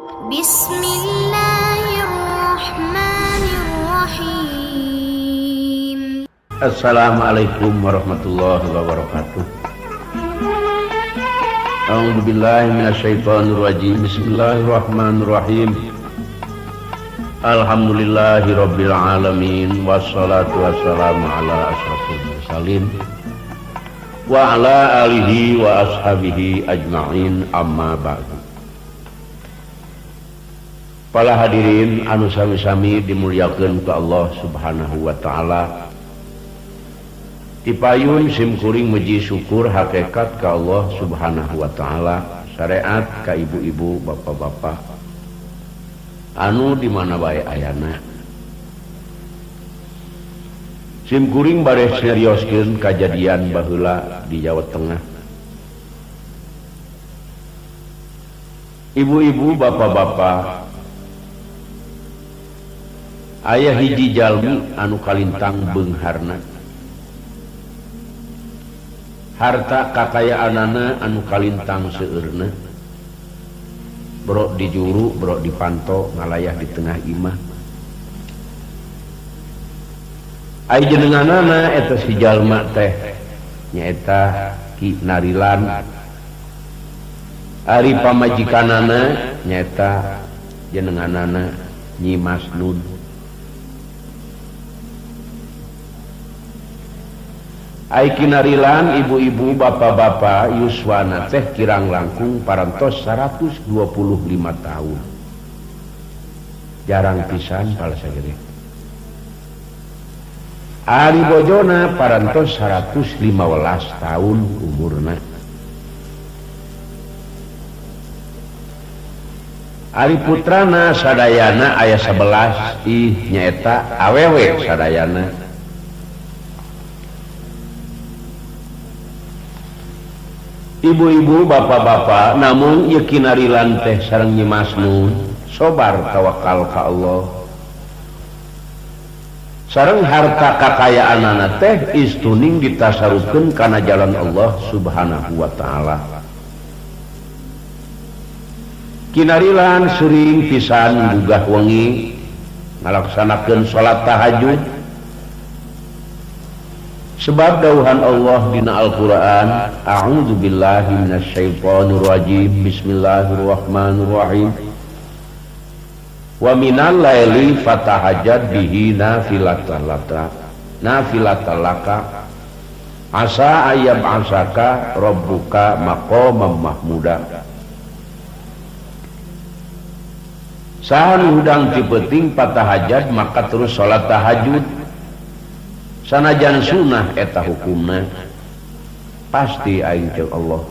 Bismillahirrahmanirrahim. Assalamualaikum warahmatullahi wabarakatuh. A'udzubillahi minasyaitonirrajim. Bismillahirrahmanirrahim. Alhamdulillahirabbil alamin wassalatu wassalamu ala asyrafil mursalin wa ala alihi wa ashabihi ajma'in, amma ba'du. Para hadirin anu sami-sami dimuliakeun ku Allah Subhanahu wa taala. Dipayun simkuring muji syukur hakikat ka Allah Subhanahu wa taala, syariat ka ibu-ibu, bapak-bapak anu di mana bae ayana. Simkuring bare serioskeun kajadian baheula di Jawa Tengah. Ibu-ibu, bapak-bapak, aya hiji jalmi anu kalintang beungharna. Harta kakayaanana anu kalintang seueurna. Bro di juru, bro di panto, ngalayah di tengah imah. Ai jenenganana eta si jalma teh nyaeta Ki Narilan. Ari pamajikanana nyaeta jenenganana Nyi Masnud. Ai Ki Narilan, ibu-ibu, bapak-bapak, yuswana teh kirang langkung parantos 125 tahun. Jarang pisan pala sagede. Ari bojona parantos 115 tahun umurna. Ari putrana sadayana aya 11, nyaeta awewe sadayana. Ibu-ibu, bapak-bapak, namun ieu Ki Narilan teh sareng Nyi Masnud sobar tawakal ka Allah. Sareng harta kakayaanana teh istuning ditasarufkeun kana jalan Allah Subhanahu wa taala. Ki Narilan sering pisan bugah wengi ngalaksanakeun salat tahajud. Sebab dauhan Allah dina Al-Qur'an, a'udzubillahi minasyaitonir rajim, bismillahirrahmanirrahim. Wa minal laili fatahajjad bihi nafilatalaka asa ayyab asaka rabbuka maqamam mahmuda. Sahan hudang ti peuting patahajjad maka terus salat tahajud. Sanajan sunnah eta hukumna pasti aing teh Allah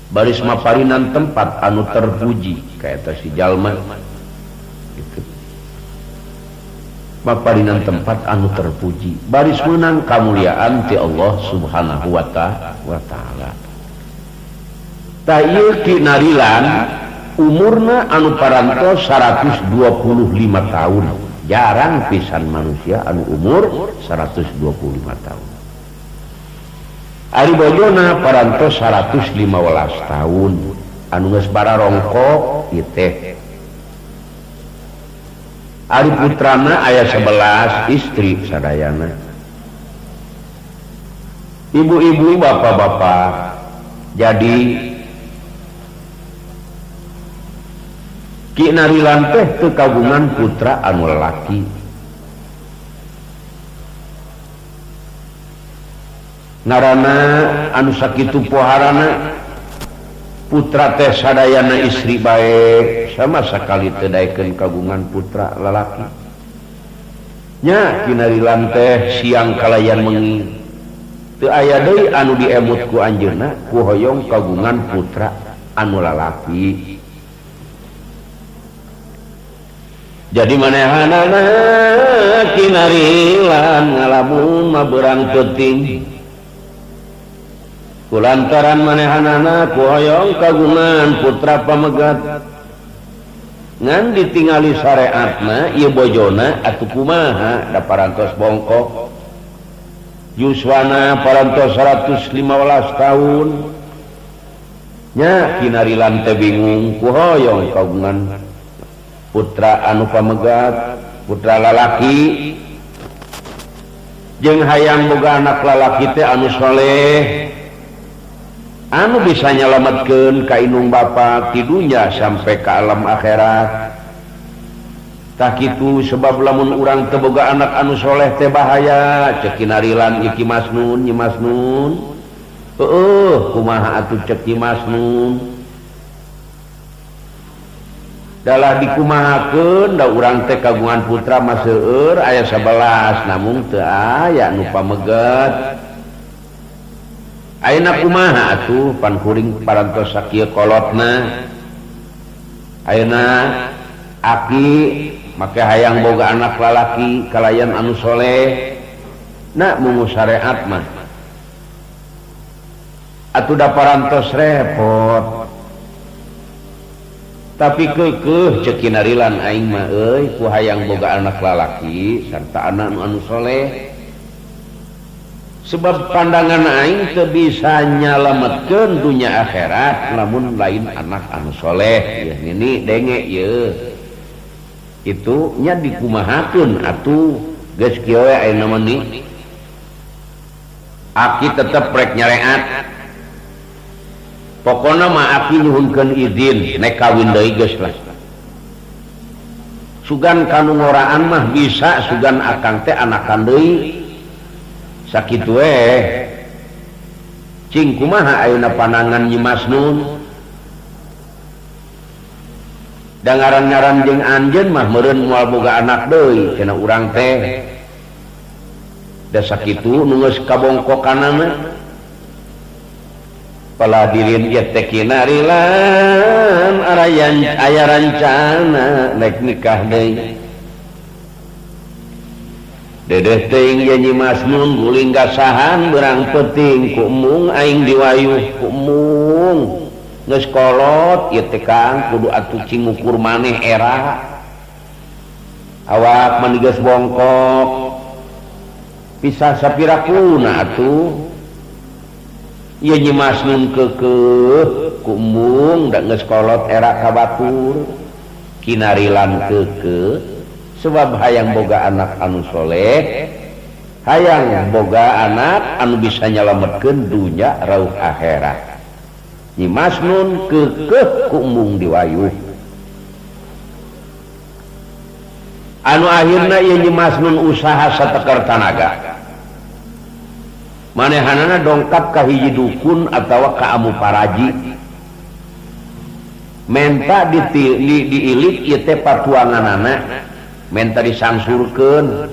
baris maparinan tempat anu terpuji ka eta si jalma gitu. Maparinan tempat anu terpuji baris meunang kamuliaan ti Allah Subhanahu wa taala. Ta ieu Ki Narilan umurna anu parantos 125 tahun. Jarang pisan manusia anu umur 125 tahun. Ari bojona parantos 115 tahun. Anu geus bararongko ieu teh. Ari putrana aya 11, istri sadayana. Ibu-ibu, bapak-bapak, jadi Ki Narilan teh teu kagungan putra anu lalaki. Ngaranna anu sakitu poharana putra teh sadayana istri bae sama sakali teu daekeun kagungan putra lalaki. Nya Ki Narilan teh siang kalayan mengi teu aya deui anu diemut ku anjeunna ku hoyong kagungan putra anu lalaki. Jadi manehanana Ki Narilan ngalamun maberang teuting kulantaran manehanana ku hoyong kagungan putra pamegat ngan ditingali syariatna ieu bojona atuh kumaha da parantos bongkok yuswana parantos 115 tahun nya Ki Narilan teh bingung ku hoyong kagungan putra anu pamegat putra lalaki jeung hayang boga anak lalaki teh anu soleh anu bisa nyalametkeun ka indung bapa ti dunya sampai ka alam akhirat. Tah kitu sebab lamun urang teu boga anak anu soleh teh bahaya cek kinarilan iki Masnun Nyi Masnun. Kumaha atuh cek Nyi Masnun? Dalah dikumahakeun da urang teh kagungan putra mah seueur aya 11 namun teu aya nu pamegat. Ayeuna kumaha atuh pan kuring parantos sakieu kolotna. Ayeuna aki make hayang boga anak lalaki kalayan anu soleh nak mungu syariat mah atuh da parantos repot. Tapi keukeuh ceuk kinarilan aing mah euy ku hayang boga anak lalaki sarta anak anu soleh. Sebab pandangan aing teu bisa nyalametkeun dunya akhirat lamun lain anak anu soleh. Ya ini denge ye. Itu nya dikumahakeun atuh geus kieu we ayeuna mah ni. Aki tetep rek nyareat. Pokona mah aki nyuhunkeun izin nek kawin deui geus lah. Sugan kanu ngoraan mah bisa sugan akang teh anakan deui. Sakitu we. Cing kumaha ayeuna panangan Nyi Masnun? Da ngaran-ngaran jeung anjeun mah meureun moal boga anak deui cenah urang teh. Da sakitu nu geus kabongkokanana paladirin ieu teh kinarilan aya rancana naik nikah deui. Dedeh teuing Nyi Masnun guling gasahan berang penting ku mung aing diwayuh ku mung. Geus kolot ieu teh Kang kudu atuh cingukur maneh era. Awak mah geus bongkok. Pisah sapirakuna atuh. Ieu Nyi Masnun keukeuh ku mung da geus kolot era ka batur. Kinarilan keukeuh sebab hayang boga anak anu soleh, hayang boga anak anu bisa nyalametkeun dunya rauh akhirat. Nyi Masnun keukeuh ku mung diwayuh. Anu akhirna ieu Nyi Masnun usaha satekar tanaga. Manehanana dongkap ka hiji dukun atawa ka amu paraji. Menta diilik ieu teh patuanganana, menta disangsurkeun.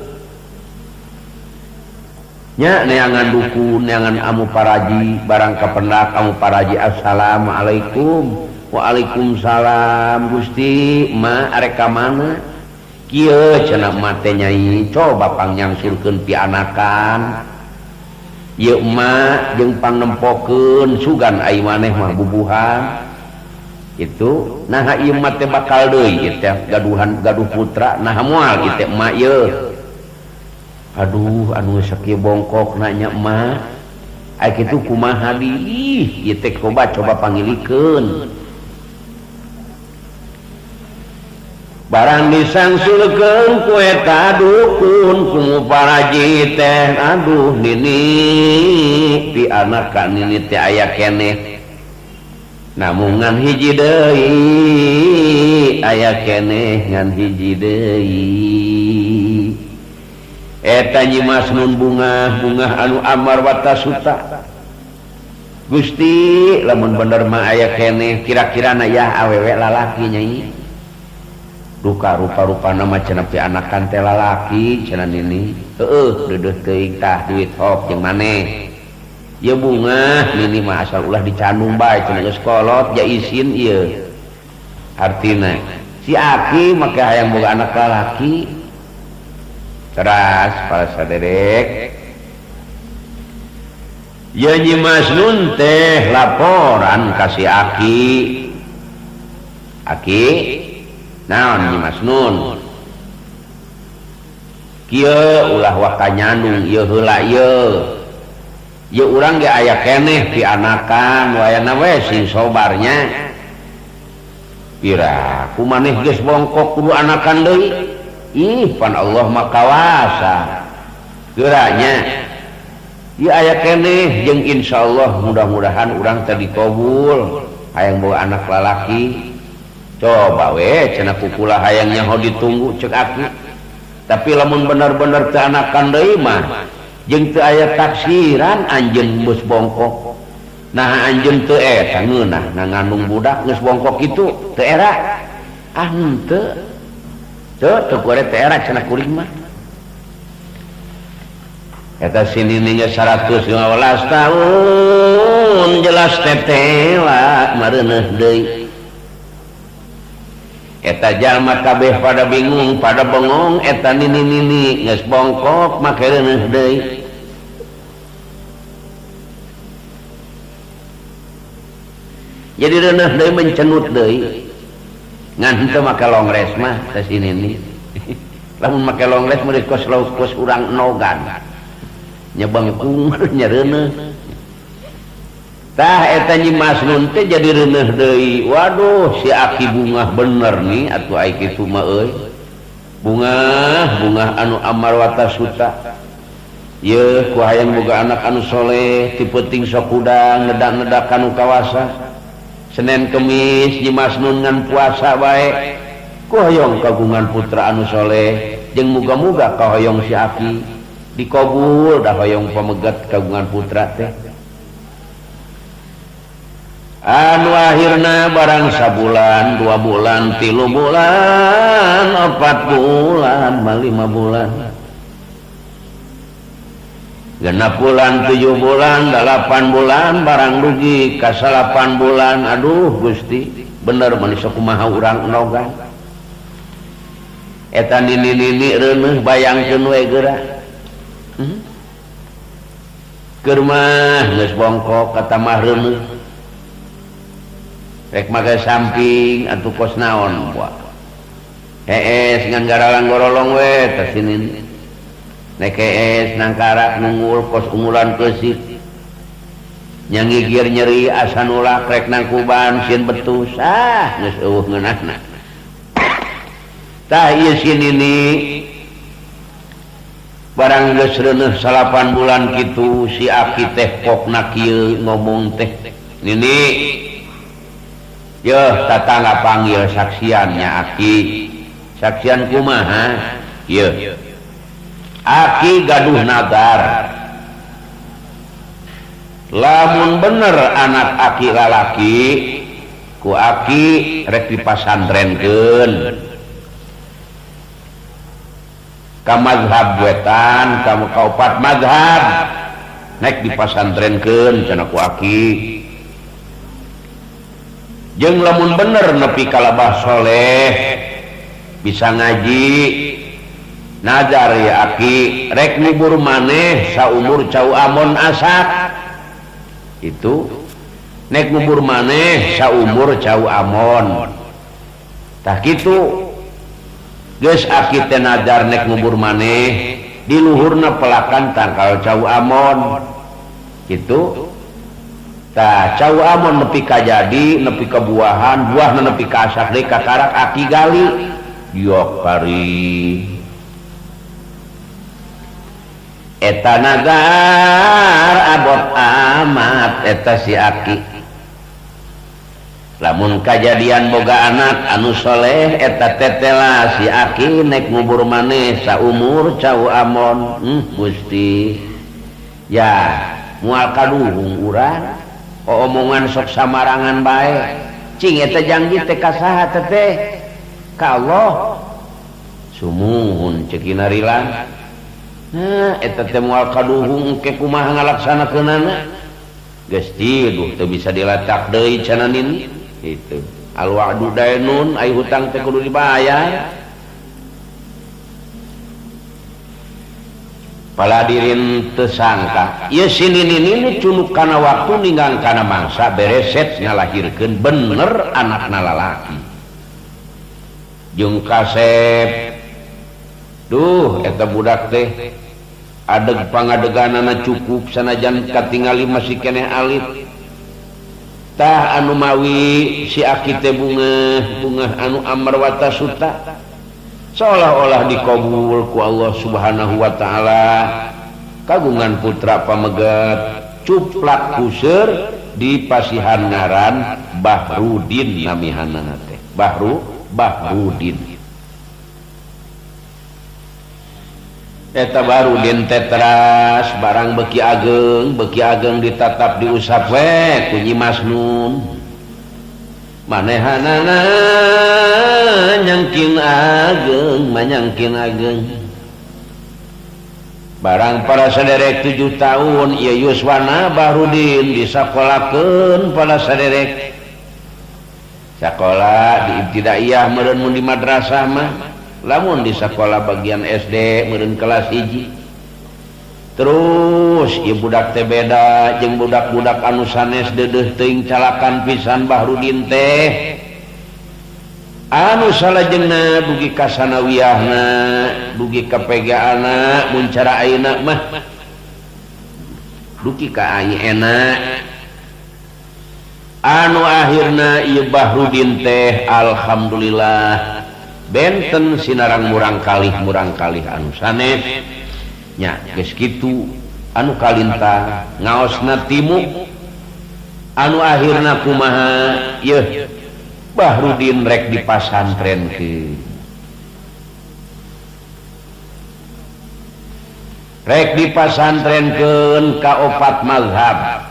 Nya neangan dukun neangan amu paraji barang kapendak amu paraji assalamualaikum. Waalaikumsalam Gusti ma arek ka mana kieu cenah mate nyai coba pangyangsurkeun pianakan ieu ma jeung pangnempokeun sugan ai maneh mah bubuhan itu nah ieu mah teh bakal deui ieu teh gaduh putra nah moal ieu teh ma ieu. Aduh anu sakieu bongkok nanya emak ai kitu kumaha di ieu teh coba pangilikeun barang disangsulkeun ku eta dukun ku muparaji teh aduh nini pi anak ka nini teh aya keneh namun ngan hiji deui aya keneh ngan hiji deui. Eta Nyi Masnun bunga anu amar watasuta. Gusti lamun bener mah aya keneh kira-kirana ya awewe lalaki nyai. Duka rupa-rupana mah cenah pi anakan teh lalaki cenah nini. Heueuh deudeuh teuing tah duit hok jeung maneh. Ieu bunga nini mah asal ulah dicandung bae cenah geus kolot ja isin ieu. Artina si aki make hayang boga anak lalaki. Teras para saderek ya Nyi Masnun teh laporan ka si Aki naon Nyi Masnun kieu ulah waka nyandung ieu heula ieu urang ge aya keneh pi anakan wayana we sing sobarnya kira ku maneh geus bongkok kudu anakan deui ih pan Allah mah kawasa geuranya ieu aya keneh jeung insyaallah mudah-mudahan urang teh dikabul hayang boga anak lalaki coba we cenah kukula hayang nyaho ditunggu cek aku tapi lamun bener-bener teu anakan deui mah jeung teu aya taksiran anjeun geus bongkok nah anjeun teu eta ngeunah ngandung budak geus bongkok kitu teu era henteu teu kuare teu era cenah kuring mah eta sinininya 115 tahun jelas tetela mareuneuh deui eta jalma kabeh pada bingung pada bengong eta nini geus bongkok make reuneuh deui jadi reuneuh deui mencenut deui ngan henteu make longres mah teh sinini lamun make longres meureun kos urang nogan nyebangkung nyareuneuh tah eta Nyi Masnun teh jadi reuneuh deui waduh si aki bungah bener nih atuh ai kitu mah euy bungah anu amarwata suta ye ku hayang boga anak anu soleh ti peuting sok udang nedak-nedak kanu kawasa Senin Kemis Nyi Masnun ngan puasa bae ku hoyong kagungan putra anu soleh jeung muga-muga kahoyong si aki dikabul dah hoyong pamegat kagungan putra teh anu akhirna barang sabulan 2 bulan 3 bulan 4 bulan 5 bulan 6 bulan 7 bulan 8 bulan barang rugi ka 8 bulan aduh Gusti bener manis kumaha urang nogan eta nini reuneuh bayangkeun we geura keur mah geus bongkok kata mah reuneuh rek make samping atuh kos naon buah hees ngan garalang gorolong we teh sinin nek hees nangkarak nungul kos ungulan keusit nyangigir nyeri asa nulak rek nang kuban sieun betus geus eueuh ngeunahna tah ieu sinini barang geus reuneuh 8 bulan kitu si aki teh pokna kieu ngomong teh nini yeuh tatangga panggil saksian nya aki saksian kumaha yeuh aki gaduh nadar lamun bener anak aki lalaki ku aki rek dipasantrenkeun ka mazhab wetan ka kaupat mazhab nek dipasantrenkeun cenah ku aki jeung lamun bener nepi ka labah soleh bisa ngaji nazar ya aki rek ngubur maneh saumur cau amon asak itu nek ngubur maneh saumur cau amon tah kitu geus aki teh nazar nek ngubur maneh di luhurna pelakan tangkal cau amon kitu tah cau amon nepi ka jadi nepi ka buahan buahna nepi ka asak deui kakarak aki gali yok kari eta nazar abot amat eta si aki lamun kajadian boga anak anu soleh eta tetela si aki nek ngubur maneh saumur cau amon Gusti ya moal kaduhung urang omongan sok samarangan bae cing eta janji teh ka saha teh ka Allah sumuhun ceukina rilang eta teh moal kaduhung ke kumaha ngalaksanakeunana geus tiduh teu bisa diletak deui cenah nini itu al-wa'du dainun ai hutang teh kudu dibayar paladirin teu sangka ieu sinini cunuk kana waktu ninggal kana mangsa bereset ngalahirkeun bener anakna lalaki jeung kasep duh eta budak teh adeg pangadeganana cukup sanajan katingali masih keneh alit tah anu mawi si aki teh bunga anu amarwata suta seolah-olah dikabul ku Allah Subhanahu wa taala kagungan putra pamegat cuplak kuseur di pasihan ngaran Bahrudin namihanana teh Bahrudin eta Bahrudin teh teras barang beki ageng ditatap diusap we ku Nyi Masnun manehanana nyangkin ageng barang para saderek 7 tahun ieu yuswana Bahrudin disakolakeun pada saderek sakola di ibtidaiyah meureun mun di madrasah mah lamun di sekolah bagian SD meureun kelas 1 terus ieu budak teh beda jeung budak-budak anu sanes deudeuh teuing calakan pisan Bahrudin teh anu salajengna dugi ka sanawiyahna dugi ka PGA-na mun cara ayeuna mah dugi ka ayeuna anu akhirna ieu Bahrudin teh alhamdulillah benten sinarang murang kalih anu sanes nya geus kitu anu kalintang ngaosna timu anu akhirna kumaha yeuh Bahrudin rek dipasantrenkeun ka 4 mazhab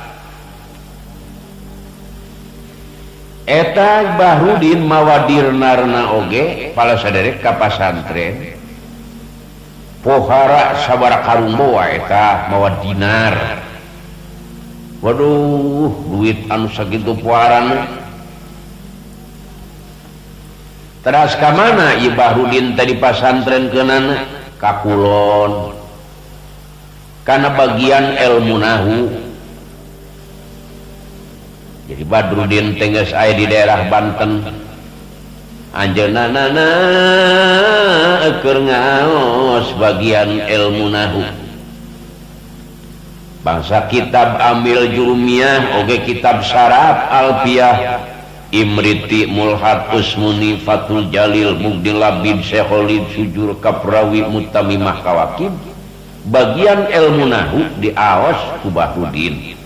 eta Bahrudin mawadirnarna oge pala saderek ka pasantren pohara sabaraha karungbo eta mawa dinar waduh duit anu sakitu poharana teras ka mana ieu Bahrudin teh dipasantrenkeunana ka Kulon kana bagian ilmu nahu jadi Bahrudin teh geus aya di daerah Banten anjeunna keur ngaos bagian ilmu nahu bangsa kitab Amil Jurumiyah oge kitab Saraf Alfiyah Imriti Mulhad Usmuni Fatul Jalil Mugdil Labid Syekholid Sujur Kaprawi Mutamimah Kawakib bagian ilmu nahu diaos ku Bahrudin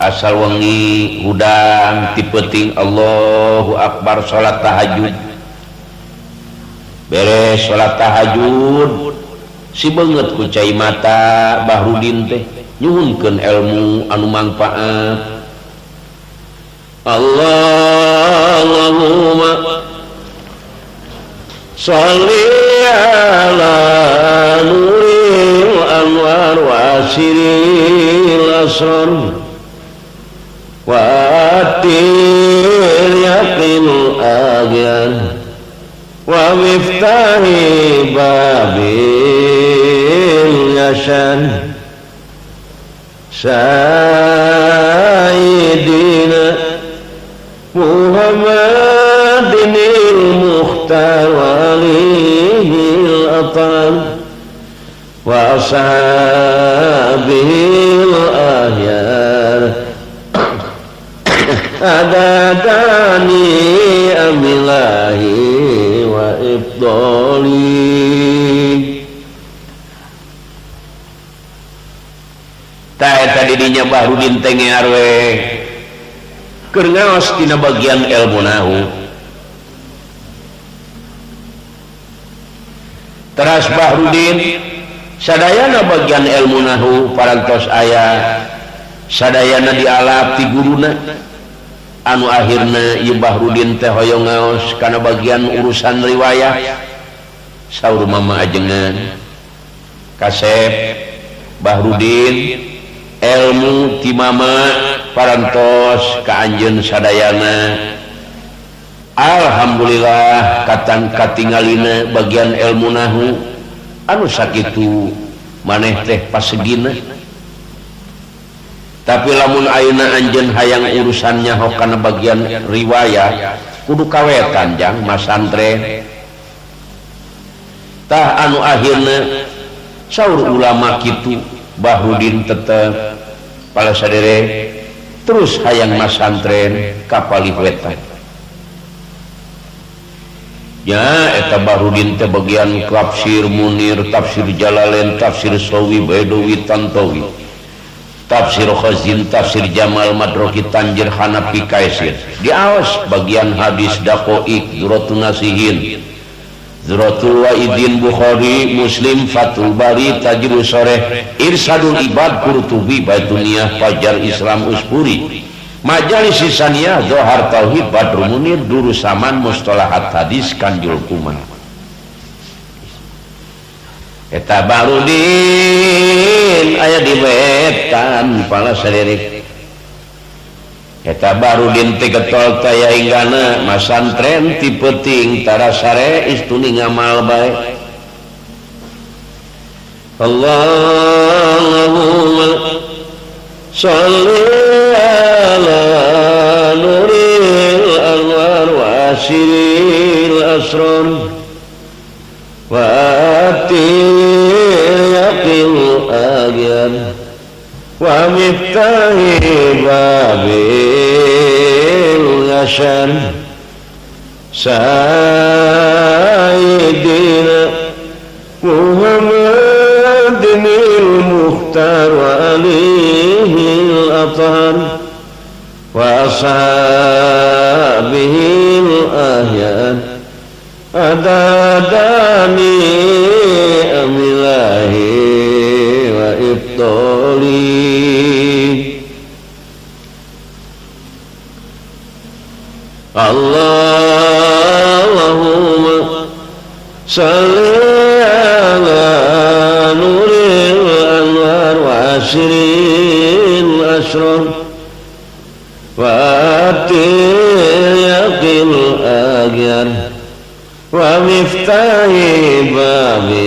asal wengi hudang tipeting Allahu Akbar salat tahajud beres salat tahajud si beungeut ku cai mata Bahrudin teh nyuhunkeun ilmu anu mangpaat Allahumma sholli ala nuril anwar wa asiril asrar wa atil yaqinul agyan wa miftahi babil yasan sayyidina Muhammadinil Mukhtar walihil atam wa ashabihil ahyar adadani amilahi wa ibdoli tadi dinya Bahrudin teh ngarwe keur ngaos tina bagian ilmu nahu teras Bahrudin sadayana bagian ilmu nahu parantos aya sadayana dialap ti guruna anu akhirna ieu Bahrudin teh hoyong ngaos kana bagian urusan riwayah saur mama ajengan kasep Bahrudin ilmu ti mama parantos ka anjeun sadayana alhamdulillah katan katingalina bagian ilmu nahu anu sakitu maneh teh pasegina tapi lamun ayeuna anjeun hayang urusannya hok kana bagian riwayah kudu kawetan jang masantren tah anu akhirna saur ulama kitu Bahrudin tetep pala sadere terus hayang masantren kapalih wetan ya eta Bahrudin teh bagian tafsir Munir, tafsir Jalalain, tafsir Sawi Baidawi Tantawi, tafsir Khazin, tafsir Jamal Madroki Tanjir Hanafi Kaisir. Diawas bagian hadis Daqaiq, Zuratul Nasihin, Zuratul Waidin, Bukhari, Muslim, Fathul Bari, Tajribus Sharih, Irsadul Ibad, Qurtubi, Baituniyah, Fajar Islam Uspuri, Majalis Saniyah, Zohar Tauhid, Badrul Munir, Durus Saman, Mustalahat Hadis, Kanjul Kuman. Eta Bahrudin aya di wetan pala sarerik. Eta Bahrudin teh getol taya inggana masantren ti peuting tara sare istuni ngamal bae. Allahumma shalli ala nuril anwar wa asiril asrar wa atiyaqil agyan wa miftahi babil yashar sayyidina Muhammadinil Mukhtar wa alihil athar wa ashabihil ahyan adadani amilahi wa ibtali Allahumma salli ala nuril anwar wa asril asrar wa atiyaqil aghyar wa miftahi babil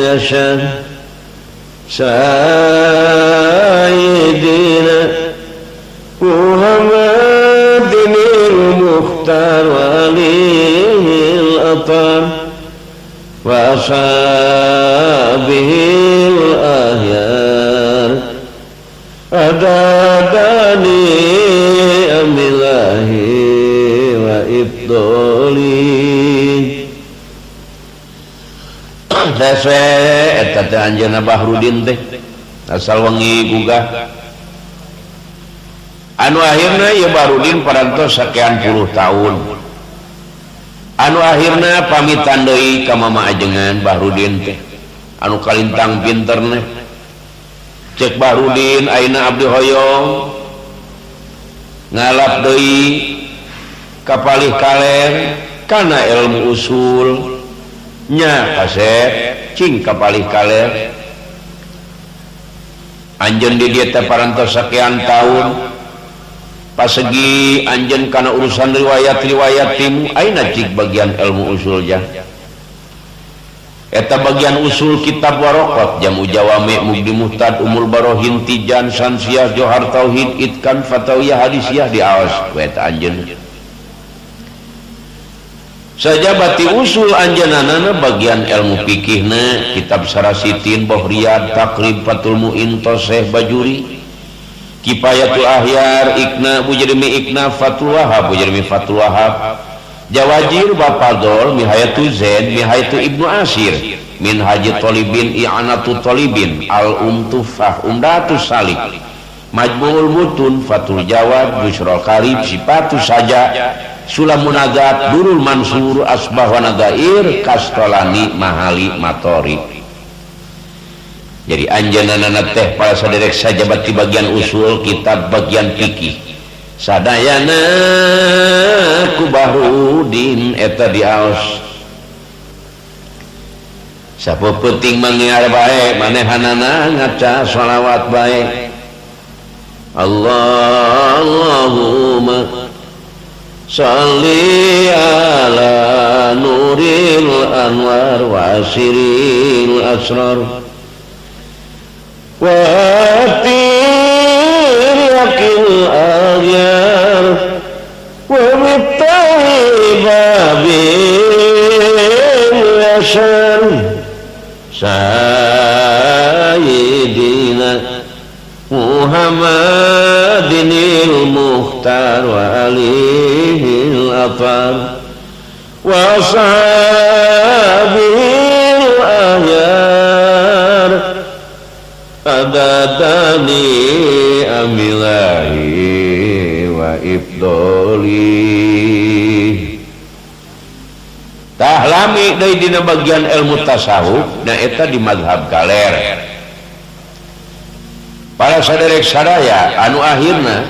yashar sayyidina Muhammadinil Mukhtar wa alihil athar wa ashabihil ahyar adadani amilahi wa ibdoli dese eta teh anjeunna Bahrudin teh asal wengi gugah anu akhirna ya Bahrudin parantos sakean puluh tahun anu akhirna pamitan deui ka mama ajengan Bahrudin teh anu kalintang pinterna cek Bahrudin ayeuna abdi hoyong ngalap deui kapalih kaler kana ilmu usul nya kasep cing kapalih kaler anjeun di dieu teh parantos sakean taun pasegi anjeun kana urusan riwayat-riwayat timu ayeuna cik bagian ilmu usul jah eta bagian usul kitab Waraqat Jamu Jawami Mugdi Muhtad Umul Barohin Tijan Sansiyah Johar Tauhid Itkan Fatawiyah Hadisiyah diawas eta anjeun saja bati usul anjeunana bagian ilmu fikihna kitab Sarasitin Bohriyat Takrib Fatul Muin Toseh Bajuri Kifayatul Ahyar Ikna Bujermi Ikna Fatul Wahab Bujermi Fatul Wahab Jawajir Bapadol Mihayatu Zain Mihayatu Ibnu Asir Min Haji Tolibin I'anatu Tolibin Al-Umtufah Umdatus Salik Majmu'ul Mutun Fatul Jawad Bushrol Karib Sipatus Saja Sulamun Agat Durul Mansur Asbah wa Nadair Kastolani Mahali Matori. Jadi anjeunna teh para saderek sajabat di bagian usul kitab bagian fikih sadayana ku Bahrudin eta diaos sapeuting mangiar bae manehanana ngaca shalawat bae Allahumma shalli ala nuril anwar wa asiril asrar وَاتِّرْيَقِلْ أَغْيَارِ وَمِتَّهِ بَابِلْ يَشَرْ سَيِّدِنَا Muhammadinil Mukhtar wa alihil afar wa ashabil ahyar adadani amilahi wa ibdoli tahlami dari dina bagian ilmu tasawuf na eta di mazhab galer para saderek sadaya anu akhirna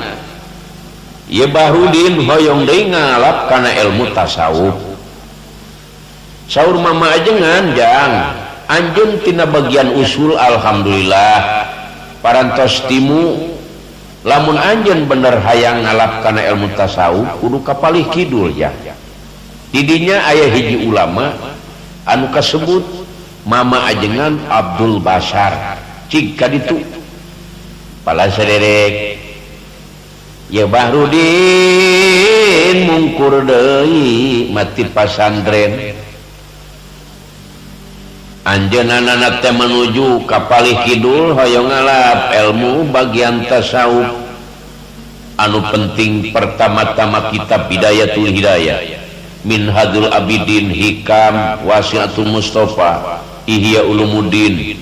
ieu Bahrudin hoyong deui ngalap kana ilmu tasawuf saur mama ajengan jang anjeun tina bagian usul alhamdulillah parantos timu lamun anjeun bener hayang ngalap kana ilmu tasawuf kudu kapalih kidul ya didinya aya hiji ulama anu kasebut mama ajengan Abdul Bashar cig kaditu pala saderek ya Bahrudin mungkur deui mati pasantren anjeunna teh menuju ka palih kidul hoyong ngalap ilmu bagian tasawuf anu penting pertama-tama kitab Bidayatul Hidayah Minhajul Abidin Hikam Wasiatul Mustafa Ihya Ulumuddin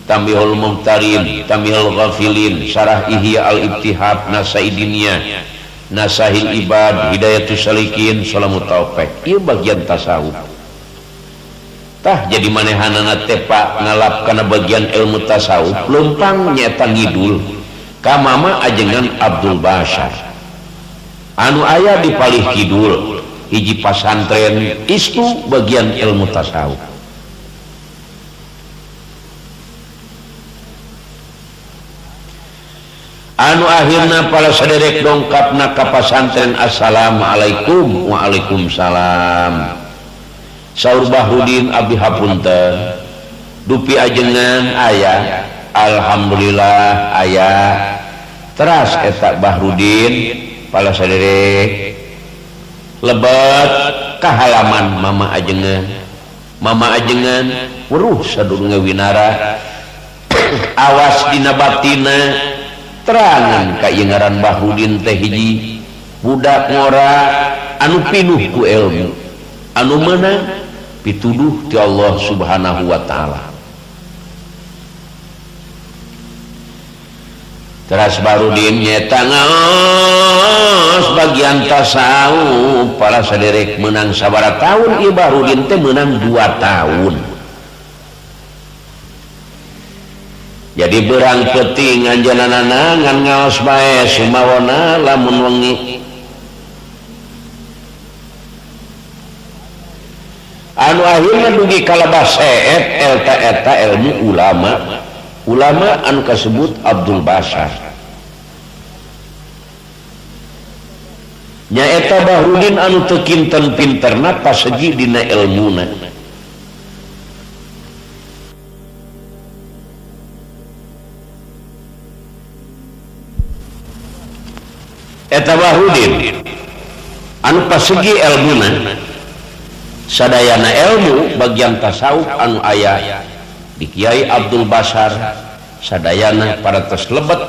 Tamihul Muhtarin Tamihul Ghafilin Syarah Ihya Al-Ibtihab Nasaidiniyah Nasahil Ibad Hidayatus Salikin Salamut Taufik ieu bagian tasawuf tah jadi manehanana tepa ngalap kana bagian ilmu tasawuf lempang nyaeta ngidul ka mama ajengan Abdul Bashar anu aya di palih kidul hiji pasantren istu bagian ilmu tasawuf anu akhirna para saderek dongkapna ka pasantren assalamualaikum waalaikumsalam saur Bahrudin abdi hapunten dupi ajengan aya alhamdulillah aya teras eta Bahrudin para saderek lebat ka halaman mama ajengan weruh sadurunge winara awas dina batina terangan ka ieu ngaran Bahrudin teh hiji budak ngora anu pinuh ku ilmu anu meunang pituduh ti Allah Subhanahu wa taala teras Bahrudin nyeta ngaos bagian tasawuf para saderek menang sabaraha taun ieu Bahrudin teh menang 2 tahun jadi berang peuting anjeunna ngan ngaos bae sumawana lamun wengi anu akhirna dugi kalabah seet eta ilmu ulama anu kasebut Abdul Bashar nyaeta Bahrudin anu teu kinten pinterna pasegi dina ilmuna eta Bahrudin anu pasegi ilmuna sadayana ilmu bagian tasawuf anu aya di Kiai Abdul Bashar sadayana parantos lebet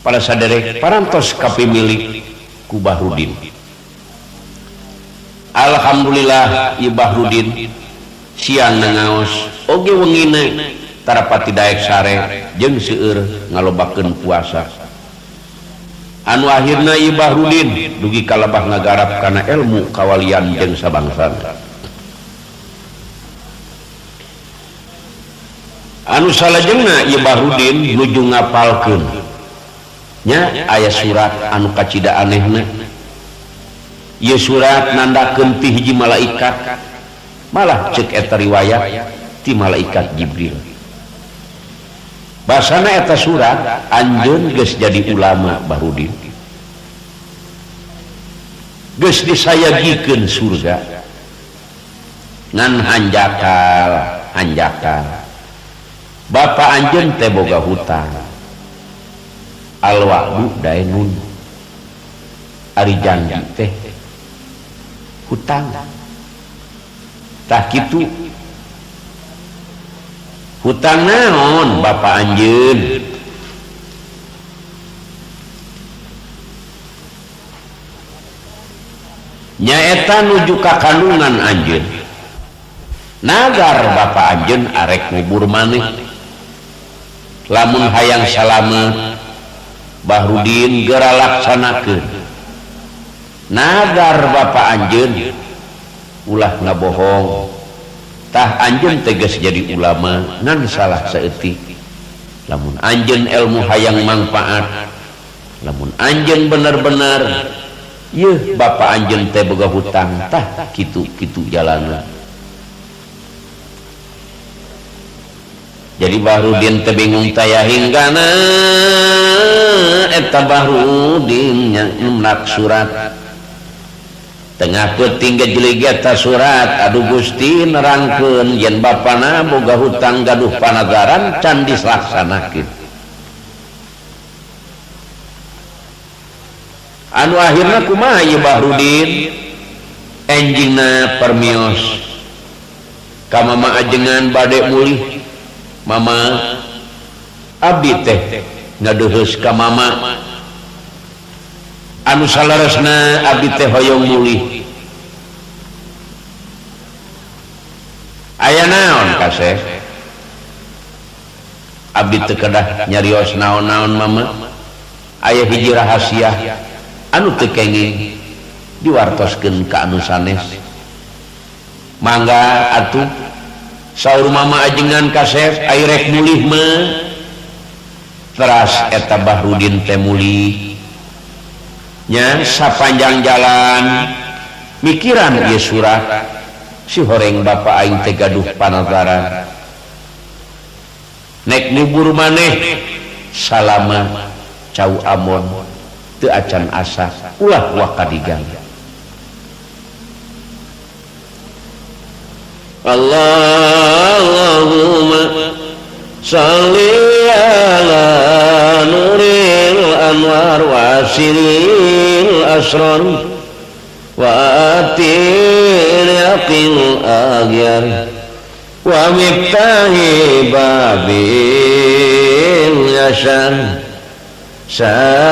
para saderek parantos kapimilih ku Bahrudin alhamdulillah ieu Bahrudin siang ngaos oge wengina tarapati daek sare jeung seueur ngalobakeun puasa anu akhirna ieu Bahrudin dugi kalebah ngagarap kana ilmu kawalian jeung sabangsana anu salajengna ieu Bahrudin nuju ngapalkeun nya aya surat anu kacida anehna ieu surat nandakeun ti hiji malaikat malah ceuk eta riwayat ti malaikat Jibril basana eta surat anjeun geus jadi ulama Bahrudin geus disayagikeun surga ngan hanjakal Bapak anjeun teh boga hutang alwa'du dainun ari janji teh hutang tah kitu hutang naon Bapak anjeun nyaeta nuju ka kandungan anjeun nagar bapa anjeun arek ngubur maneh lamun hayang salamet Bahrudin geura laksanakeun nagar bapa anjeun ulah ngabohong tah anjeun tegas jadi ulama ngan salah saeutik lamun anjeun ilmu hayang manfaat lamun anjeun bener-bener yeuh bapa anjeun teh boga hutang tah kitu-kitu jalanna jadi Bahrudin teh bingung taya hinggana eta Bahrudin nyenak surat tengah peuting gejelig eta surat aduh Gusti nerangkeun yen bapana boga hutang gaduh panagaran can dilaksanakeun anu akhirna kumaha ieu Bahrudin enjingna permios ka mama ajengan bade mulih mama abdi teh ngadeuheus ka mama anu salaresna abdi teh hoyong mulih aya naon kaseh abdi teu kedah nyarios naon-naon mama aya hiji rahasia anu teu kenging diwartoskeun ka anu sanes mangga atuh saur mama ajengan kasep airek mulih mah teras eta Bahrudin teh mulih nya sapanjang jalan mikiran ieu surat si horeng bapa aing teh gaduh panagaran nek ngubur maneh salama cau amon teu acan asa ulah wakadigang Allahumma salli ala nuril anwar wasilil asrar wa atil yaqil aghyar wa miftahi babil yasar sayyidina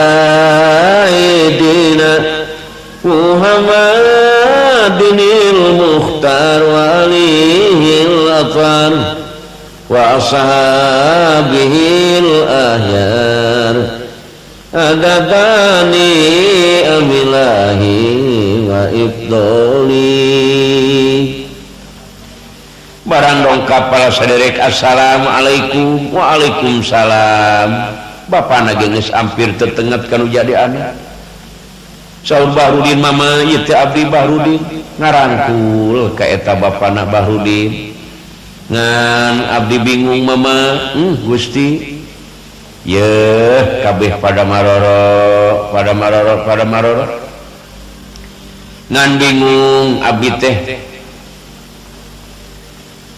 Muhammadinil Mukhtar walihil afar wa ashabihil ahyar adabani amilahi wa ibdoli barang dongkap para saderek assalamualaikum waalaikumsalam bapana geus ampir tetenget kanu jadi anak saur Bahrudin mama ieu teh abdi Bahrudin ngarangkul ka eta bapana Bahrudin ngan abdi bingung mama Gusti yeuh kabeh pada maroro ngan bingung abdi teh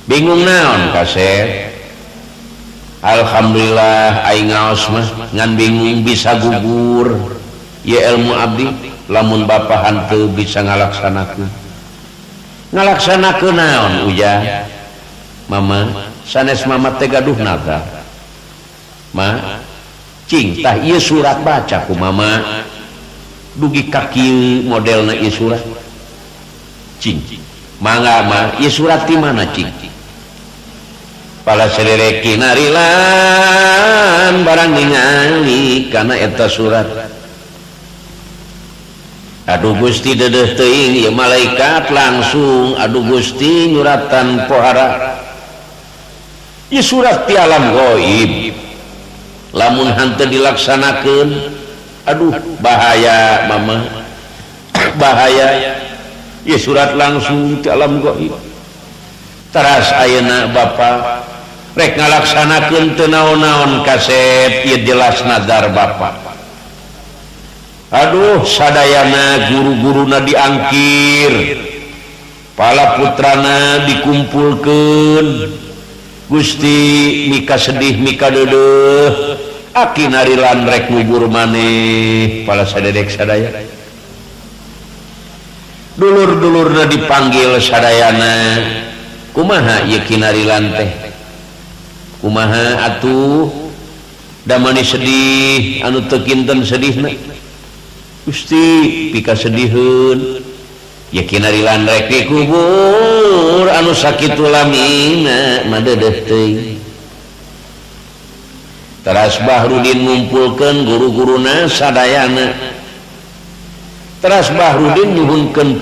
bingung naon kasep alhamdulillah aing ngaos mah ngan bingung bisa gugur ye ilmu abdi lamun bapa hanteu bisa ngalaksanakeun naon ujah mama sanes mama teh gaduh nazar ma cing tah ieu surat baca ku mama dugi ka kieu modelna ieu surat cing mangga ma ieu surat ti mana cing pala saderek kinarilan barang ningali kana eta surat aduh Gusti dedeh teuing ieu malaikat langsung aduh Gusti nyuratan pohara ieu surat ti alam gaib lamun hanteu dilaksanakeun aduh bahaya mama bahaya ieu surat langsung ti alam gaib teras ayeuna bapa rek ngalaksanakeun teu naon-naon kasep ieu jelas nazar bapa aduh sadayana guru-guruna diangkir pala putrana dikumpulkeun Gusti mika sedih mika deudeuh aki narilan rek ngubur maneh pala sadedek sadaya dulur-dulurna dipanggil sadayana kumaha ieu kinarilan teh kumaha atuh da mani sedih anu teu kinten sedihna Gusti pika sedihun kinarilan rek dikubur anu sakitu lamina madedeh teuing. Teras Bahrudin ngumpulkeun guru-guruna sadayana. Teras Bahrudin nyuhunkeun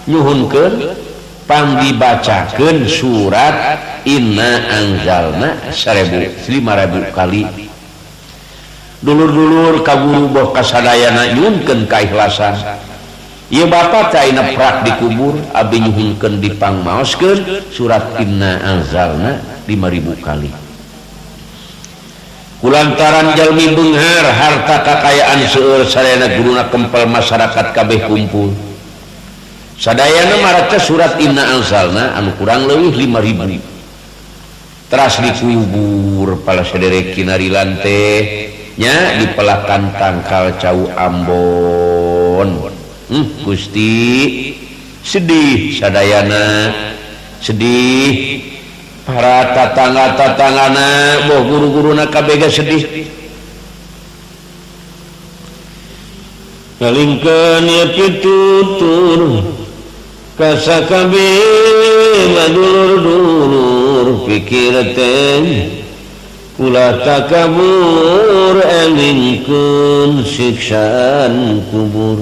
nyuhunkeun dibacakeun surat Inna Anzalna 5.000 kali. Dulur-dulur ka guru boh ka sadayana nyuhunkeun kaikhlasan. Ieu bapak teh ayeuna prak dikubur abdi nyuhunkeun dipangmaoskeun surat Inna Anzalna 5.000 kali. Kulantaran jalmi beunghar harta kakayaan seueur sadayana guruna kempel masyarakat kabeh kumpul. Sadayana maraca surat Inna Anzalna anu kurang leuwih 5.000. Teras dikubur pala sadere kinarilan teh nya dipelakan tangkal cau Ambon. Gusti sedih sadayana sedih. Para tatangga-tatanggana boh guru-guruna kabeh sedih. Ngalingkeun ieu pitutur ka sakabeh madulur-dulur pikir teh ulah takabur elingkeun siksaan kubur.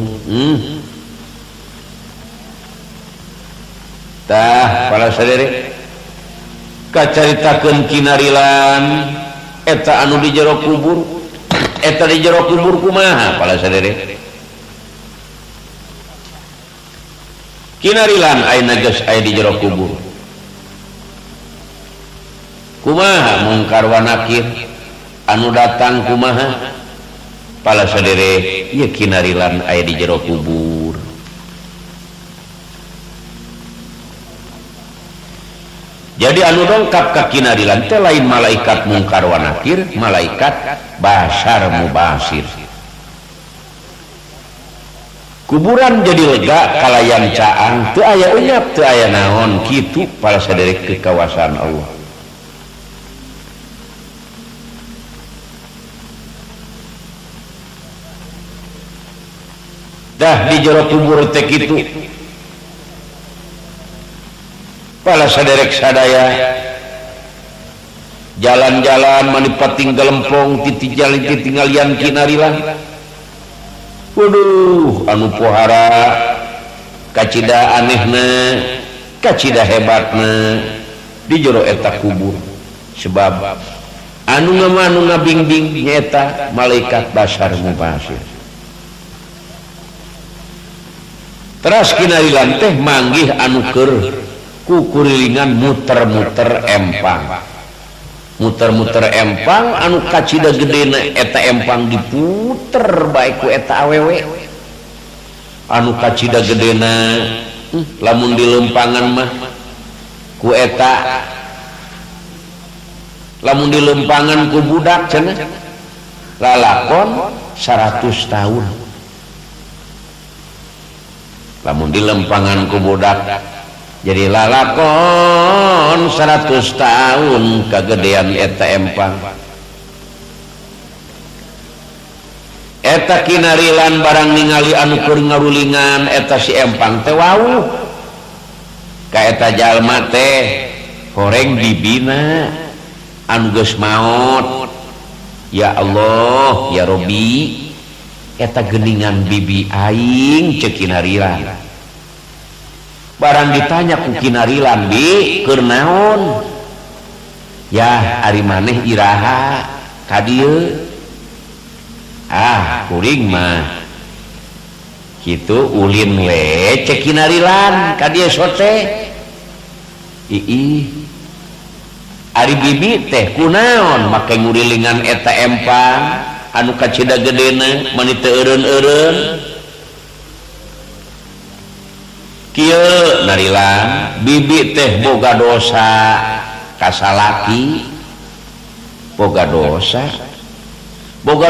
Tah para sadere kacaritakeun kinarilan eta anu di jero kubur. Eta di jero kubur kumaha pala sadere? Kinarilan ayeuna geus aya di jero kubur. Kumaha mungkar wa nakir anu datang kumaha pala sadere? Ieu kinarilan aya di jero kubur. Jadi anu dongkap ka kinarilan teh lain malaikat mungkar wa nakir, malaikat basyar mubasir. Kuburan jadi lega kalayan caang teu aya enyap teu aya naon kitu para sadere kekawasan Allah. Dah di jero kubur teh kitu. Pala saderek sadaya jalan-jalan manipat tinggal lempong titinggalian kinarilan. Waduh anu pohara kacida anehna kacida hebatna di jero eta kubur. Sebab anu ngabingbing nyata malaikat basyar mubasir. Teras kinarilan teh manggih anu keur kukurilingan muter-muter empang. Muter-muter empang anu kacida gedena eta empang diputer baik ku eta awewe. Anu kacida gedena lamun di lempangan mah ku eta lamun di lempangan ku budak cenah lalakon 100 tahun. Lamun di lempangan ku budak jadi lalakon 100 tahun kagedean eta empang. Eta kinarilan barang ningali anu keur ngarulingan eta si empang teh wauh ka eta jalma teh horeng bibina anu geus maot. Ya Allah ya Robbi eta geuningan bibi aing ceuk kinarilan. Barang ditanya ku kinarilan bi keur naon? Ya ari maneh iraha ka dieu. Kuring mah kitu ulin we cek kinarilan ka dieu sote. Ih ari bibi teh kunaon make ngurilingan eta empang anu kacida gedena mani teu eureun-eureun. Kieu narilan bibi teh boga dosa kasalaki. Boga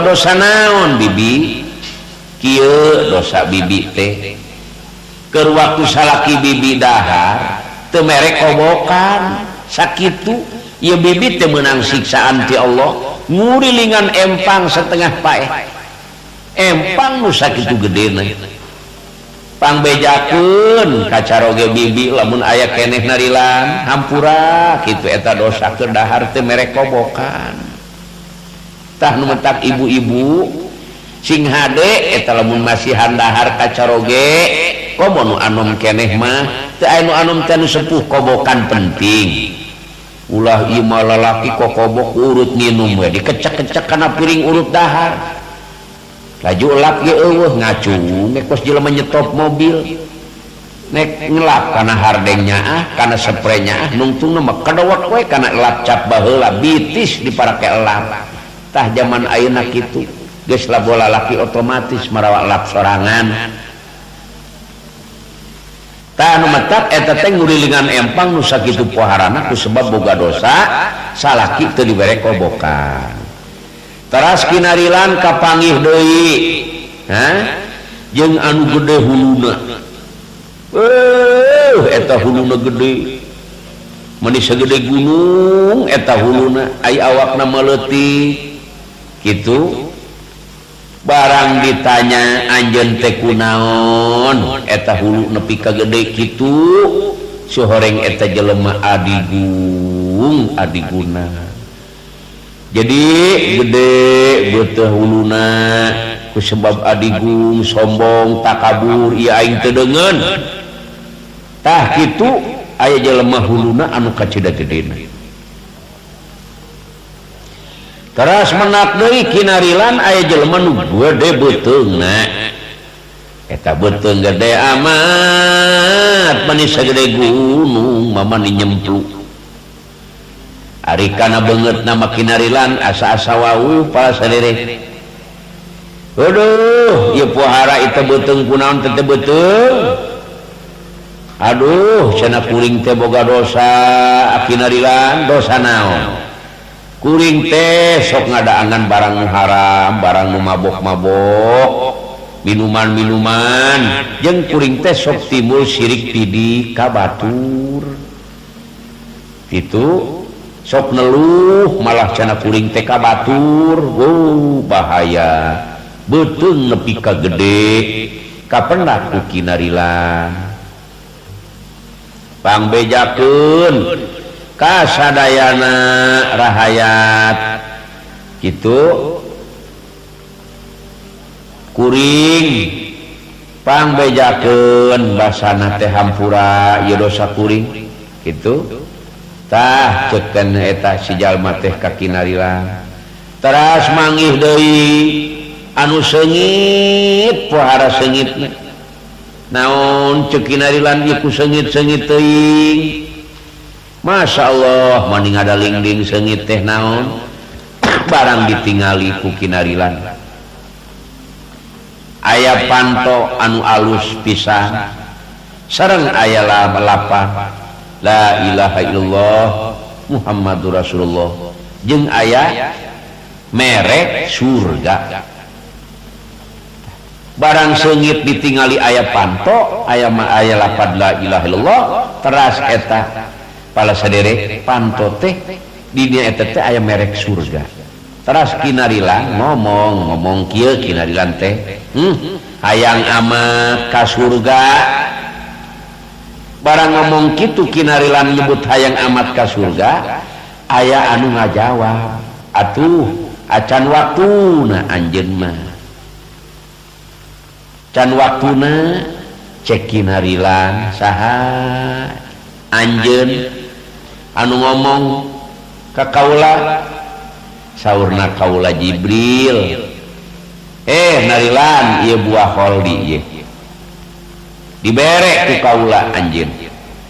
dosa naon bibi? Kieu dosa bibi teh keur waktu salaki bibi dahar teu mere kobokan sakitu. Ieu bibi teh meunang siksaan ti Allah ngurilingan empang setengah paeh. Empang nu sakitu gedena pangbejakeun kacaroge bibi lamun aya keneh narilan hampura kitu eta dosa keur dahar teu mere kobokan tah nu mentak ibu-ibu sing hade eta lamun masih handahar kacaroge komo nu anom keneh mah teu aya nu anom teh nu sepuh kobokan penting ulah ieu mah lalaki kokobok urut nginum we dikecek-kecek kana piring urut dahar laju elap ge eueuh ngacung nek kos jelema nyetop mobil nek ngelap kana hardengnya kana spraynya nungtungna mah kadawak we kana elap cap baheula bitis diparake elap tah zaman ayeuna kitu geus labola lalaki otomatis marawa elap sorangan tah nu metak eta teh ngurilingan empang nu sakitu poharana ku sebab boga dosa salaki teu dibere kobokan teras kinarilan kapanggih deui jeung anu gede huluna eta huluna gede meni sagede gunung eta huluna ai awakna meleutik kitu barang ditanya anjeun teh kunaon eta hulu nepi ka gede kitu suhoreng eta jelema adigung adiguna jadi gede beuteuh huluna ku sebab adigung sombong takabur ieu aing teu deungeun tah kitu aya jelema huluna anu kacida gedena teras menak deui kinarilan aya jelema nu gede beuteungna eta beuteung gede amat mani sagede gunung mamani nyemplung ari kana beungeut nama kinarilan asa-asa wawuh para sadere aduh ieu pohara eta beuteung kunaon teh beuteung aduh cenah kuring teh boga dosa kinarilan dosa naon kuring teh sok ngadaangan barang nu haram barang nu mabok-mabok minuman-minuman jeung kuring teh sok timbul syirik pidi ka batur kitu sok neluh malah cenah kuring teh ka batur bahaya beuteung nepi ka gede kapendak ku kinarilan pangbejakeun kasadayana rahayat kitu kuring pangbejakeun basana teh hampura ieu dosa kuring kitu tah cekeun eta si jalma teh ka kinarilan teras manggih deui anu seungit pohara seungitna naon ceuk kinarilan ieu ku seungit-seungit teuing Masya Allah mani ngadaling-ling seungit teh naon barang ditingali ku kinarilan aya panto anu alus pisan sareng aya lapan la ilaha illallah Muhammadur Rasulullah jeung aya merek surga barang seungit ditingali aya panto aya lapad la ilaha illallah teras eta pala sadere panto teh di dieu eta teh aya merek surga teras kinarilan ngomong kieu kinarilan teh hayang amat ka surga barang ngomong kitu kinarilan nyebut hayang amat ka surga aya anu ngajawab atuh acan waktuna anjeun mah can waktuna cek kinarilan saha anjeun anu ngomong ka kaula saurna kaula Jibril narilan ieu buah holdi ieu dibere ku kaula anjeun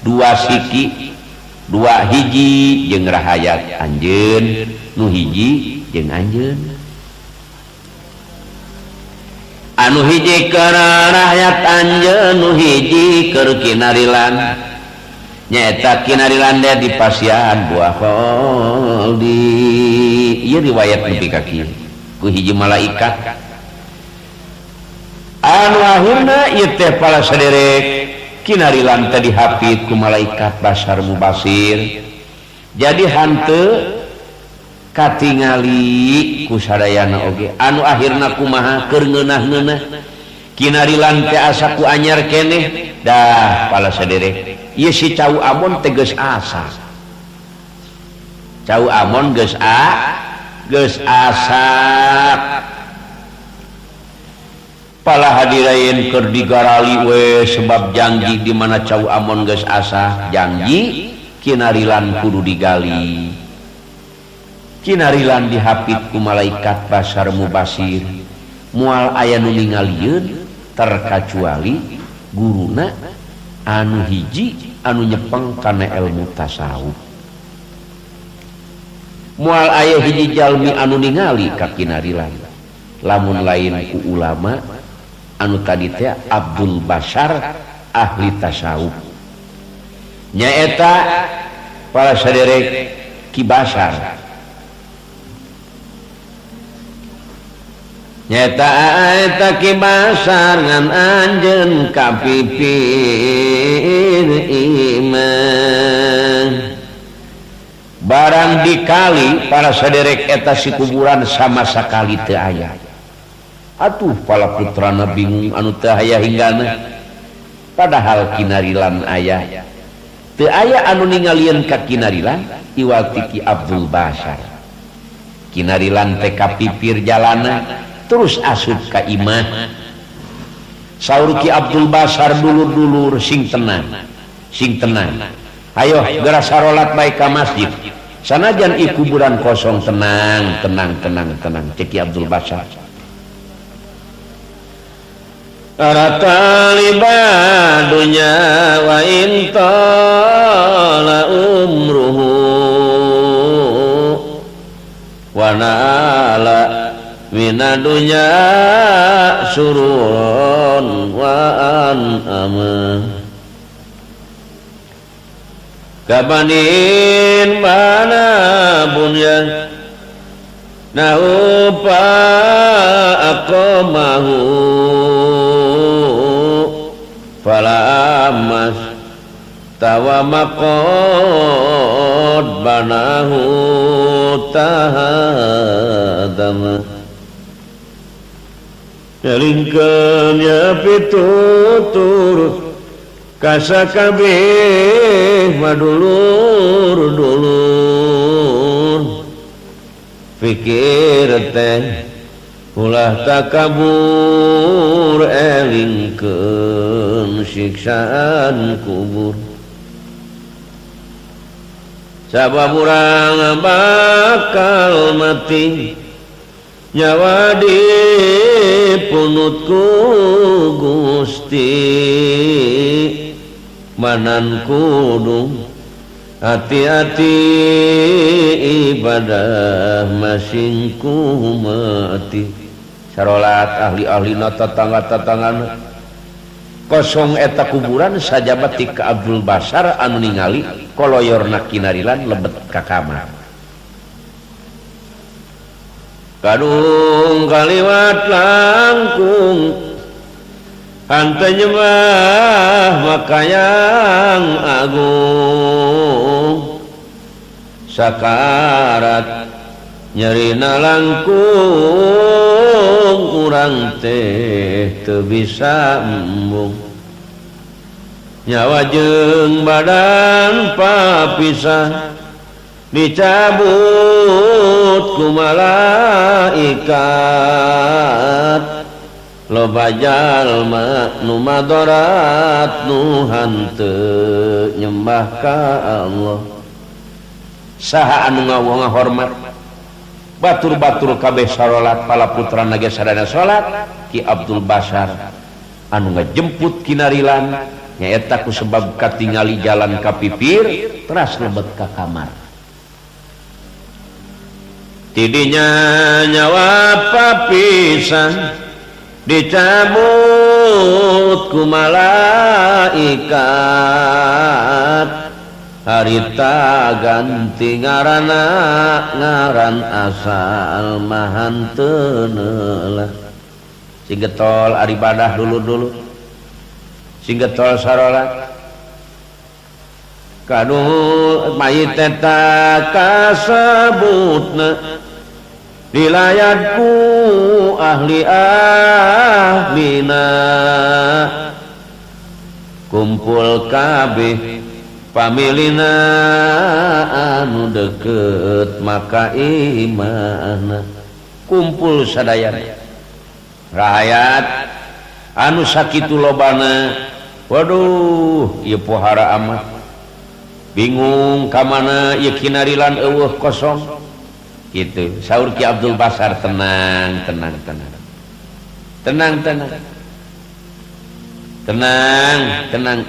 dua siki dua hiji jeung rahayat anjeun nu hiji jeung anjeun anu hiji keur rahayat anjeun nu hiji keur kinarilan nyaeta kinarilan dia di pasian buah holdi ieu riwayat nepi ka kieu ku hiji malaikat anu akhirna ieu teh pala saderek kinarilan teh dihapit ku malaikat Basar Mubasir jadi hanteu katingali ku sadayana oge anu akhirna kumaha keur ngeunah-ngeunah kinarilan teh asa ku anyar keneh dah pala saderek ieu si Cau Amon teh geus asa Cau Amon geus asa pala hadirain keur digarali we sebab janji di mana Cau Amon geus asa janji kinarilan kudu digali kinarilan dihapit ku malaikat Basar Mubasir mual aya nu ningalieun terkecuali guruna anu hiji anu nyepeng kana ilmu tasawuf mual aya hiji jalmi anu ningali ka kinarilan lamun lain ku ulama anu tadi teh Abdul Basar ahli tasawuf nyaeta para saderek Ki Basar nyata eta Ki Basar ngan anjeun kapipir iman barang dikali para saderek eta si kuburan sama sakali teu aya atuh pala putrana bingung anu teu aya hinggana padahal kinarilan aya teu aya anu ningalieun ka kinarilan iwati Ki Abdul Basar kinarilan teh kapipir jalana terus asup ka imah saur Ki Abdul Basar dulur-dulur sing tenang ayo geura sarolat bae ka masjid sanajan ieu kuburan kosong tenang cek Ki Abdul Basar arataliba dunya wa intala umruhu wa nala minadunya surun wa an'ama kabanin mana bunyan naupa aqamahu falamas tawamaqad banahu tahadama Ringkeun ya pitutur kasakabeh madulur-dulur pikir teh ulah takabur elingkeun siksaan kubur sabab urang bakal mati nyawa dipunutku Gusti manan kudu hati-hati ibadah masingku mati sarolat ahli-ahlina tetangga-tetanggana kosong eta kuburan sajabat ti ka Abdul Basar anu ningali koloyorna kinarilan lebet ka kamar kadung kaliwat langkung hante nyembah makayang agung sakarat nyerina langkung urang teh teu bisa embung nyawa jeung badan papisah dicabut ku malaikat loba jalma nu madorat nu hanteu nyembah ka Allah saha anu ngawonga hormat batur-batur kabeh sarolat pala putrana ge sadana salat Ki Abdul Basar anu ngajemput kinarilan nyaeta ku sebab katingali jalan kapipir teras lebet ka kamar tidinya nyawa papisan dicabut ku malaikat harita ganti ngaran asal mahanteun lah sing getol ari ibadah dulu sing getol sarolat kanu mayit eta kasebutna dilayatku ahlina kumpul kabeh pamilina anu deket maka imana kumpul sadayana rakyat anu sakitu lobana waduh ieu pohara amat bingung kamana ieu kinarilan eueuh kosong gitu saur Ki Abdul Basar tenang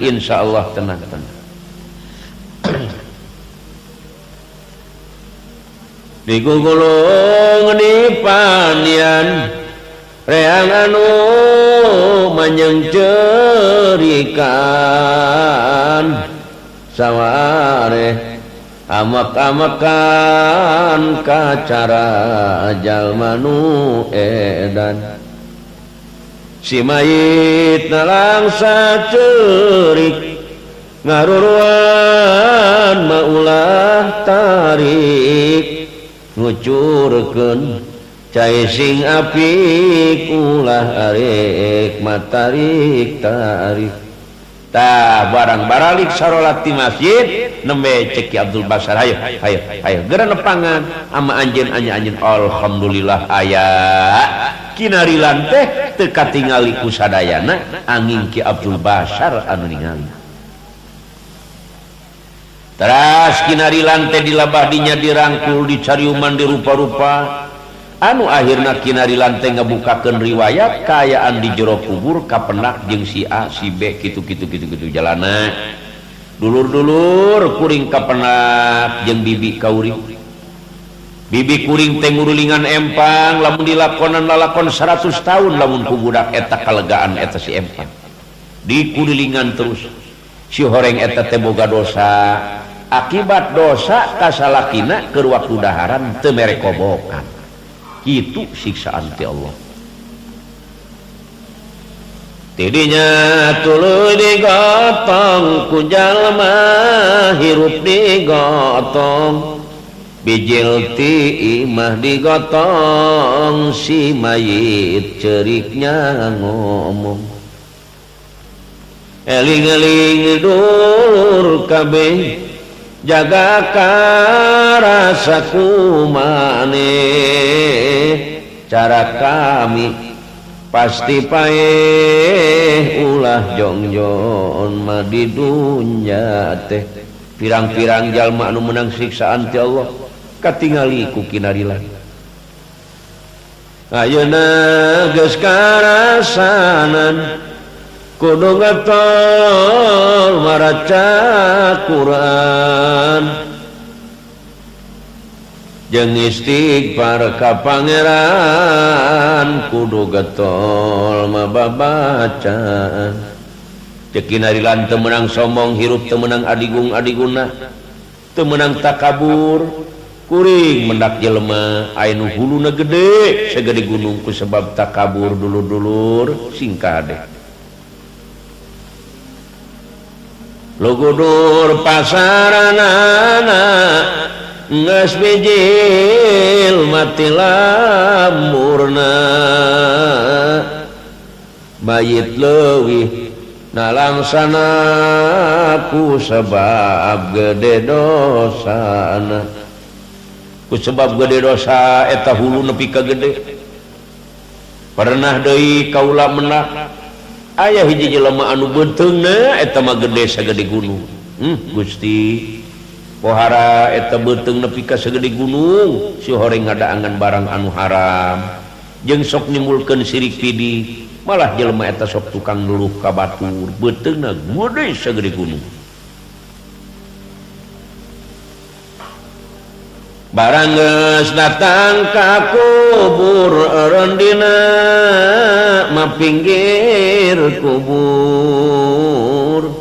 insyaallah tenang digugulung di panian reang anu menyencerikan saware amak-amakan kacara jalma nu edan si mayit nalangsa cerik ngaruruan maulah tarik ngucurkeun cai sing apik ulah arek matarik tarik tah barang baralik sarolat di masjid nembe cek Ki Abdul Basar hayo geura nepangan ama anjeun alhamdulillah aya kinarilan teh teu katingali ku sadayana angin Ki Abdul Basar anu ningali teras kinarilan teh dilabah dinya dirangkul dicariuman di rupa-rupa anu akhirna kinarilan teh ngabukakeun riwayat kaayaan di jero kubur kapenak jeung si A si B kitu jalana dulur-dulur kuring kapenak jeung bibi kauring bibi kuring teh ngurulingan empang lamun dilakonan lalakon 100 tahun lamun ku budak eta kalegaan eta si empang dikulilingan terus si horeng eta teh boga dosa akibat dosa kasalakina keur waktu daharan teu mere kobokan itu siksaan ti Allah tidinya tuluy digotong ku jalma hirup digotong bijil ti imah digotong si mayit ceriknya ngomong eling-eling dulur kabeh jaga karasaku maneh cara kami pasti paeh ulah jongjon mah di dunya teh pirang-pirang jalma anu menang siksaan ti Allah katingali ku kinarilan ayeuna geus karasanan kudu getol maraca Quran jeung istighfar ka Pangeran kudu getol mababacaan ceuk kinarilan teu meunang sombong hirup teu meunang adigung-adiguna teu meunang takabur kuring mendak jelema aya nu huluna gede sagede gunung ku sebab takabur dulur-dulur singkah deh lugudur pasaranana geus bijil mati lamurna mayit leuwih nalangsana ku sebab gede dosana ku sebab gede dosa eta hulu nepi ka gede pernah deui kaula menak aya hiji jelema anu beuteungna eta mah gede sagede gunung Gusti pohara eta beuteung nepi ka sagede gunung si horeng ngadaangan barang anu haram jeung sok nimbulkeun sirik pidi malah jelema eta sok tukang luluh ka batur beuteungna gede sagede gunung barang geus datang ka kubur rendina mapinggir kubur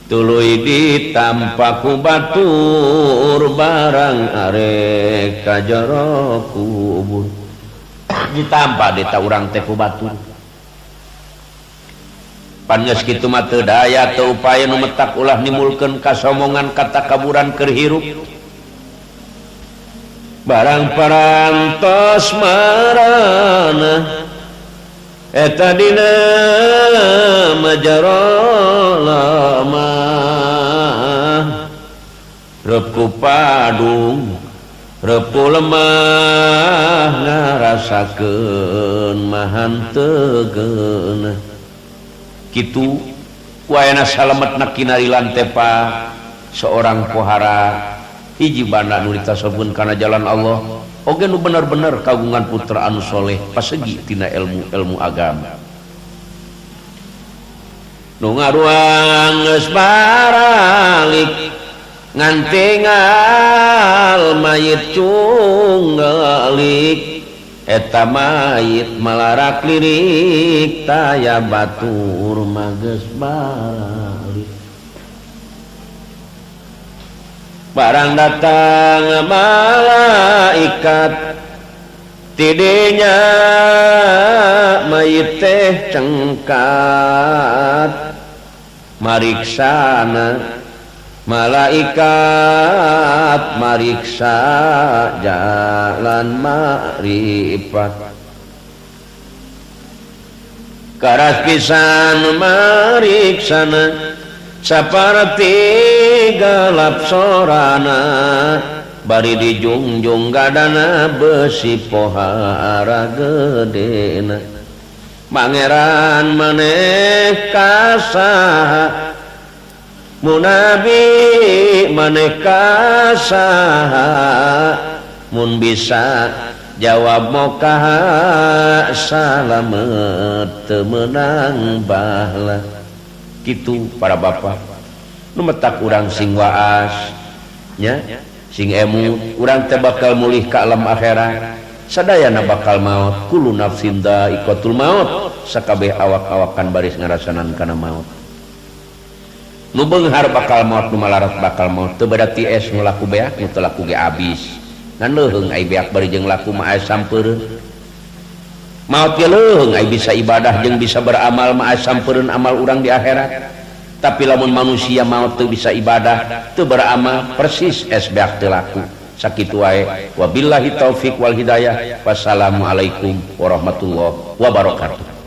tuluy ditampa ku batur barang arek ka jero kubur ditampa di urang teh ku batur pan geus kitu mah teu daya teu upaya nu metak ulah nimbulkeun kasomongan kata kaburan keur hirup barang parantos marana eta dina majarolama repu padung repu lemah ngarasakeun mahantegeuna kitu wayana salametna kinarilan tepa seorang pohara hiji banda nu ditasawufkeun kana jalan Allah oge nu bener-bener kagungan putra anu soleh pasegi tina ilmu agama nu ngaruang geus baralik ngantingal mayit cunggelik eta mayit malarak lirik taya batur mages balik barang datang malaikat tidinya mayit teh cengkat mariksana malaikat mariksa jalan makrifat karas pisan mariksana saperti galap sorana bari dijungjung gadana besi pohara gedena mangeran maneh kasaha munabi maneka saha mun bisa jawab mokaha salamet teu meunang bahla kitu para bapak nu metak urang sing waas nya sing emu urang teh bakal mulih ka alam akhirat sadayana bakal maut kullu nafsin dha'iqatul maut sakabeh awak-awakan baris ngarasanan kana maut nu beunghar bakal maut nu malarat bakal maut teu berarti es nu laku beak nu teu laku ge abis ngan leuheung ai beak bari jeung laku mah aya sampeureun maut ge leuheung ai bisa ibadah jeung bisa beramal mah aya sampeureun amal urang di akhirat tapi lamun manusia maut teu bisa ibadah teu beramal persis es beak teu laku sakitu wae wabillahi taufik wal hidayah wassalamu alaikum warahmatullahi wabarakatuh.